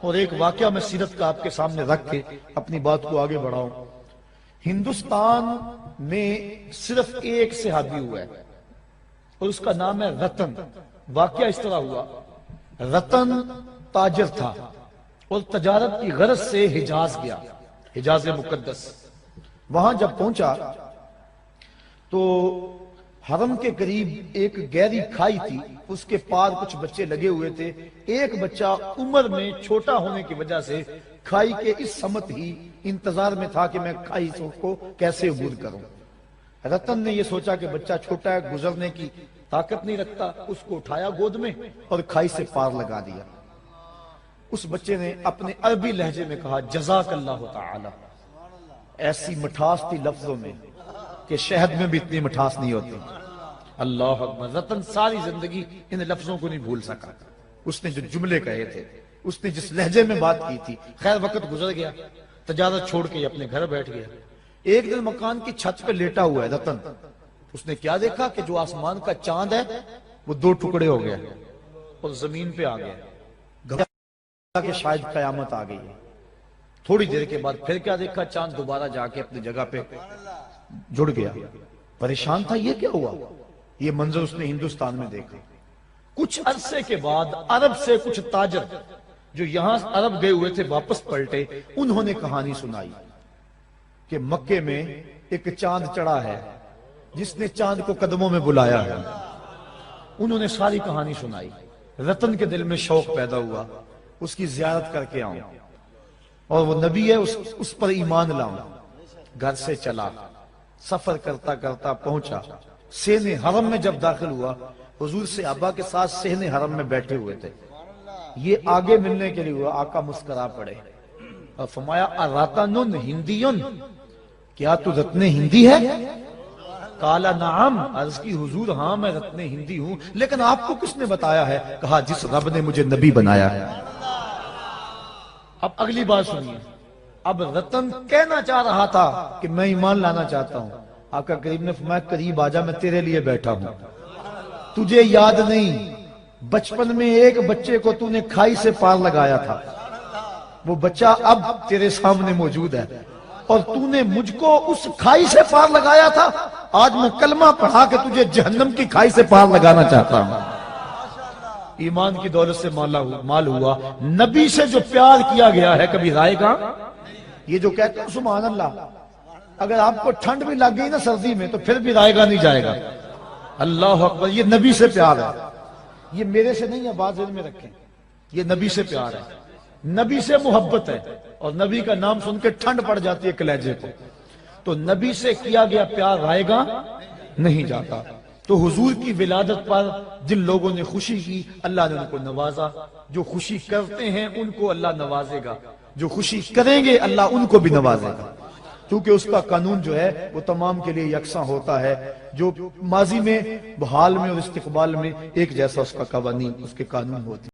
اور ایک واقعہ میں سیرت کا آپ کے سامنے رکھ کے اپنی بات کو آگے بڑھاؤں۔ ہندوستان میں صرف ایک صحابی ہوا ہے اور اس کا نام ہے رتن۔ واقعہ اس طرح ہوا، رتن تاجر تھا اور تجارت کی غرض سے حجاز گیا، حجاز مقدس۔ وہاں جب پہنچا تو حرم کے قریب ایک گہری کھائی تھی، اس کے پار کچھ بچے لگے ہوئے تھے۔ ایک بچہ عمر میں چھوٹا ہونے کی وجہ سے کھائی کے اس سمت ہی انتظار میں تھا کہ میں کھائی کو کیسے عبور کروں۔ رتن نے یہ سوچا کہ بچہ چھوٹا ہے، گزرنے کی طاقت نہیں رکھتا، اس کو اٹھایا گود میں اور کھائی سے پار لگا دیا۔ اس بچے نے اپنے عربی لہجے میں کہا جزاک اللہ تعالی۔ ایسی مٹھاس تھی لفظوں میں کہ شہد میں بھی اتنی مٹھاس نہیں ہوتی۔ اللہ اکبر۔ رتن ساری زندگی ان لفظوں کو نہیں بھول سکا، اس نے جو جملے کہے تھے، اس نے جس لہجے میں بات کی تھی۔ خیر وقت گزر گیا، تجارت چھوڑ کے اپنے گھر بیٹھ گیا۔ ایک دن مکان کی چھت پہ لیٹا ہوا ہے رتن، اس نے کیا دیکھا کہ جو آسمان کا چاند ہے وہ دو ٹکڑے ہو گیا اور زمین پہ آ گیا۔ گھبرا کہ شاید قیامت آ گئی ہے۔ تھوڑی دیر کے بعد پھر کیا دیکھا، چاند دوبارہ جا کے اپنی جگہ پہ جڑ گیا۔ پریشان تھا، یہ کیا ہوا؟ یہ منظر اس نے ہندوستان میں دیکھا۔ کچھ عرصے کے بعد عرب سے کچھ تاجر جو یہاں عرب گئے ہوئے تھے واپس پلٹے، انہوں نے کہانی سنائی کہ مکے میں ایک چاند چڑھا ہے جس نے چاند کو قدموں میں بلایا ہے۔ انہوں نے ساری کہانی سنائی۔ رتن کے دل میں شوق پیدا ہوا، اس کی زیارت کر کے آؤں اور وہ نبی ہے اس پر ایمان لاؤں۔ گھر سے چلا، سفر کرتا کرتا پہنچا سین حرم میں۔ جب داخل ہوا، حضور صحابہ کے ساتھ سین حرم میں بیٹھے ہوئے تھے۔ یہ آگے ملنے کے لیے ہوا، آقا مسکرا پڑے اور فرمایا اراتن ہندیون، کیا تو رتن ہندی ہے؟ کالا نعم، عرض کی حضور ہاں میں رتن ہندی ہوں، لیکن آپ کو کس نے بتایا ہے؟ کہا جس رب نے مجھے نبی بنایا ہے۔ اب اگلی بات سنیے۔ اب رتن کہنا چاہ رہا تھا کہ میں ایمان لانا چاہتا ہوں۔ آقا کریم نے فرمایا قریب آجا، میں تیرے لیے بیٹھا ہوں۔ تجھے یاد نہیں بچپن میں ایک بچے کو تو نے کھائی سے پار لگایا تھا، وہ بچہ اب تیرے سامنے موجود ہے، اور تو نے مجھ کو اس کھائی سے پار لگایا تھا۔ آج میں کلمہ پڑھا کہ تجھے جہنم کی کھائی سے پار لگانا چاہتا ہوں۔ ایمان کی دولت سے مال ہوا۔ نبی سے جو پیار کیا گیا ہے کبھی رائے گا؟ یہ جو کہتے ہیں سبحان اللہ، اگر آپ کو ٹھنڈ بھی لگ گئی نا سردی میں تو پھر بھی رائے گا نہیں جائے گا۔ اللہ اکبر۔ یہ نبی سے پیار ہے، یہ میرے سے نہیں ہے، بات ذہن میں رکھیں۔ یہ نبی سے پیار ہے، نبی سے محبت ہے، اور نبی کا نام سن کے ٹھنڈ پڑ جاتی ہے کلیجے کو۔ تو نبی سے کیا گیا پیار رائے گا نہیں جاتا۔ تو حضور کی ولادت پر جن لوگوں نے خوشی کی، اللہ نے ان کو نوازا۔ جو خوشی کرتے ہیں ان کو اللہ نوازے گا، جو خوشی کریں گے اللہ ان کو بھی نوازے گا، کیونکہ اس کا قانون جو ہے وہ تمام کے لیے یکساں ہوتا ہے۔ جو ماضی میں، حال میں اور استقبال میں ایک جیسا اس کا قوانین، اس کے قانون ہوتے ہیں۔